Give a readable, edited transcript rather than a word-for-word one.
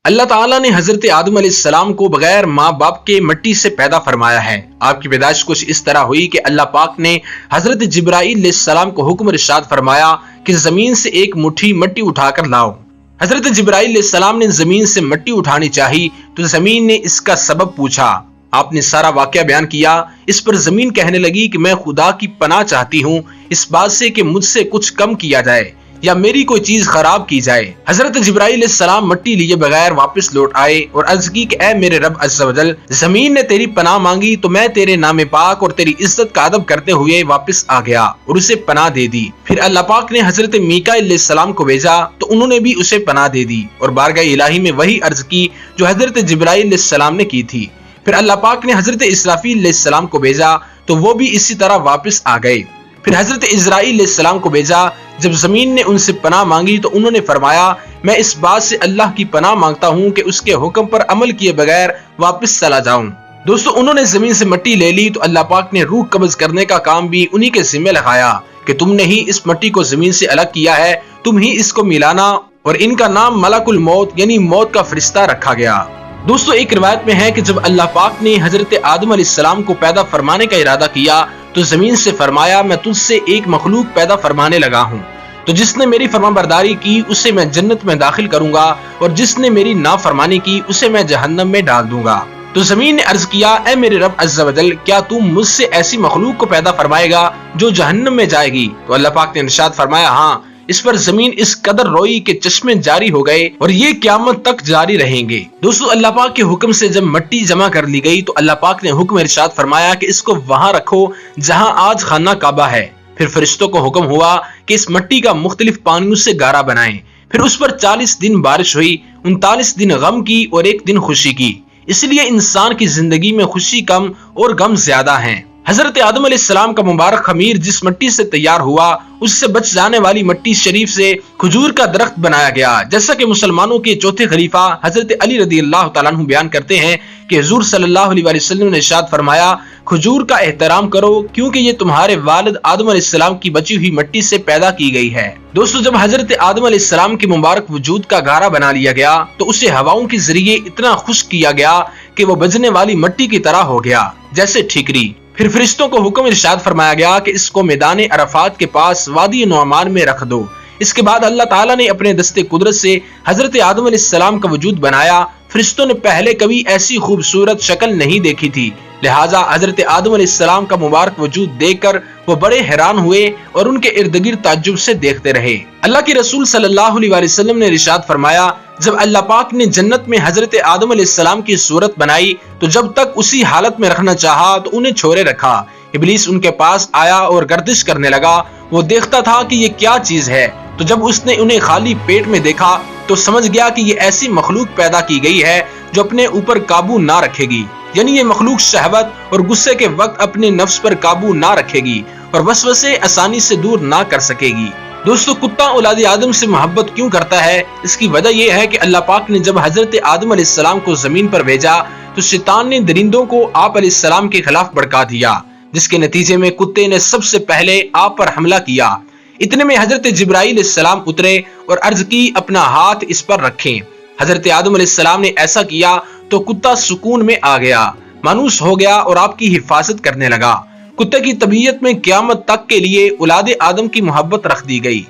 اللہ تعالیٰ نے حضرت آدم علیہ السلام کو بغیر ماں باپ کے مٹی سے پیدا فرمایا ہے۔ آپ کی پیدائش کچھ اس طرح ہوئی کہ اللہ پاک نے حضرت جبرائیل علیہ السلام کو حکم ارشاد فرمایا کہ زمین سے ایک مٹھی مٹی اٹھا کر لاؤ۔ حضرت جبرائیل علیہ السلام نے زمین سے مٹی اٹھانی چاہی تو زمین نے اس کا سبب پوچھا۔ آپ نے سارا واقعہ بیان کیا۔ اس پر زمین کہنے لگی کہ میں خدا کی پناہ چاہتی ہوں اس بات سے کہ مجھ سے کچھ کم کیا جائے یا میری کوئی چیز خراب کی جائے۔ حضرت جبرائیل علیہ السلام مٹی لیے بغیر واپس لوٹ آئے اور عرض کی کہ اے میرے رب عز و جل، زمین نے تیری پناہ مانگی تو میں تیرے نام پاک اور تیری عزت کا ادب کرتے ہوئے واپس آ گیا اور اسے پناہ دے دی۔ پھر اللہ پاک نے حضرت میکائیل علیہ السلام کو بھیجا تو انہوں نے بھی اسے پناہ دے دی اور بارگاہ الہی میں وہی عرض کی جو حضرت جبرائیل علیہ السلام نے کی تھی۔ پھر اللہ پاک نے حضرت اسرافیل علیہ السلام کو بھیجا تو وہ بھی اسی طرح واپس آ گئے۔ پھر حضرت عزرائیل علیہ السلام کو بھیجا۔ جب زمین نے ان سے پناہ مانگی تو انہوں نے فرمایا میں اس بات سے اللہ کی پناہ مانگتا ہوں کہ اس کے حکم پر عمل کیے بغیر واپس چلا جاؤں۔ دوستو، انہوں نے زمین سے مٹی لے لی تو اللہ پاک نے روح قبض کرنے کا کام بھی انہی کے ذمہ لگایا کہ تم نے ہی اس مٹی کو زمین سے الگ کیا ہے، تم ہی اس کو ملانا، اور ان کا نام ملک الموت یعنی موت کا فرشتہ رکھا گیا۔ دوستو، ایک روایت میں ہے کہ جب اللہ پاک نے حضرت آدم علیہ السلام کو پیدا فرمانے کا ارادہ کیا تو زمین سے فرمایا میں تجھ سے ایک مخلوق پیدا فرمانے لگا ہوں، تو جس نے میری فرما برداری کی اسے میں جنت میں داخل کروں گا اور جس نے میری نافرمانی کی اسے میں جہنم میں ڈال دوں گا۔ تو زمین نے عرض کیا اے میرے رب عز و جل، کیا تو مجھ سے ایسی مخلوق کو پیدا فرمائے گا جو جہنم میں جائے گی؟ تو اللہ پاک نے ارشاد فرمایا ہاں۔ اس پر زمین اس قدر روئی کہ چشمے جاری ہو گئے اور یہ قیامت تک جاری رہیں گے۔ دوستو، اللہ پاک کے حکم سے جب مٹی جمع کر لی گئی تو اللہ پاک نے حکم ارشاد فرمایا کہ اس کو وہاں رکھو جہاں آج خانہ کعبہ ہے۔ پھر فرشتوں کو حکم ہوا کہ اس مٹی کا مختلف پانیوں سے گارا بنائیں۔ پھر اس پر 40 دن بارش ہوئی، 39 دن غم کی اور 1 دن خوشی کی۔ اس لیے انسان کی زندگی میں خوشی کم اور غم زیادہ ہیں۔ حضرت آدم علیہ السلام کا مبارک خمیر جس مٹی سے تیار ہوا اس سے بچ جانے والی مٹی شریف سے کھجور کا درخت بنایا گیا، جیسا کہ مسلمانوں کے چوتھے خلیفہ حضرت علی رضی اللہ تعالیٰ عنہ بیان کرتے ہیں کہ حضور صلی اللہ علیہ وسلم نے ارشاد فرمایا کھجور کا احترام کرو کیونکہ یہ تمہارے والد آدم علیہ السلام کی بچی ہوئی مٹی سے پیدا کی گئی ہے۔ دوستو، جب حضرت آدم علیہ السلام کے مبارک وجود کا گارا بنا لیا گیا تو اسے ہواؤں کے ذریعے اتنا خشک کیا گیا کہ وہ بجنے والی مٹی کی طرح ہو گیا جیسے ٹھیکری۔ پھر فرشتوں کو حکم ارشاد فرمایا گیا کہ اس کو میدان عرفات کے پاس وادی نعمان میں رکھ دو۔ اس کے بعد اللہ تعالیٰ نے اپنے دست قدرت سے حضرت آدم علیہ السلام کا وجود بنایا۔ فرشتوں نے پہلے کبھی ایسی خوبصورت شکل نہیں دیکھی تھی، لہٰذا حضرت آدم علیہ السلام کا مبارک وجود دیکھ کر وہ بڑے حیران ہوئے اور ان کے ارد گرد تعجب سے دیکھتے رہے۔ اللہ کے رسول صلی اللہ علیہ وسلم نے ارشاد فرمایا جب اللہ پاک نے جنت میں حضرت آدم علیہ السلام کی صورت بنائی تو جب تک اسی حالت میں رکھنا چاہا تو انہیں چھوڑے رکھا۔ ابلیس ان کے پاس آیا اور گردش کرنے لگا۔ وہ دیکھتا تھا کہ یہ کیا چیز ہے، تو جب اس نے انہیں خالی پیٹ میں دیکھا تو سمجھ گیا کہ یہ ایسی مخلوق پیدا کی گئی ہے جو اپنے اوپر قابو نہ رکھے گی، یعنی یہ مخلوق شہوت اور غصے کے وقت اپنے نفس پر قابو نہ رکھے گی اور وسوسے آسانی سے دور نہ کر سکے گی۔ دوستو، کتا اولاد آدم سے محبت کیوں کرتا ہے؟ اس کی وجہ یہ ہے کہ اللہ پاک نے جب حضرت آدم علیہ السلام کو زمین پر بھیجا تو شیطان نے درندوں کو آپ علیہ السلام کے خلاف بھڑکا دیا، جس کے نتیجے میں کتے نے سب سے پہلے آپ پر حملہ کیا۔ اتنے میں حضرت جبرائیل علیہ السلام اترے اور عرض کی اپنا ہاتھ اس پر رکھیں۔ حضرت آدم علیہ السلام نے ایسا کیا تو کتا سکون میں آ گیا، مانوس ہو گیا اور آپ کی حفاظت کرنے لگا۔ کتے کی طبیعت میں قیامت تک کے لیے اولاد آدم کی محبت رکھ دی گئی۔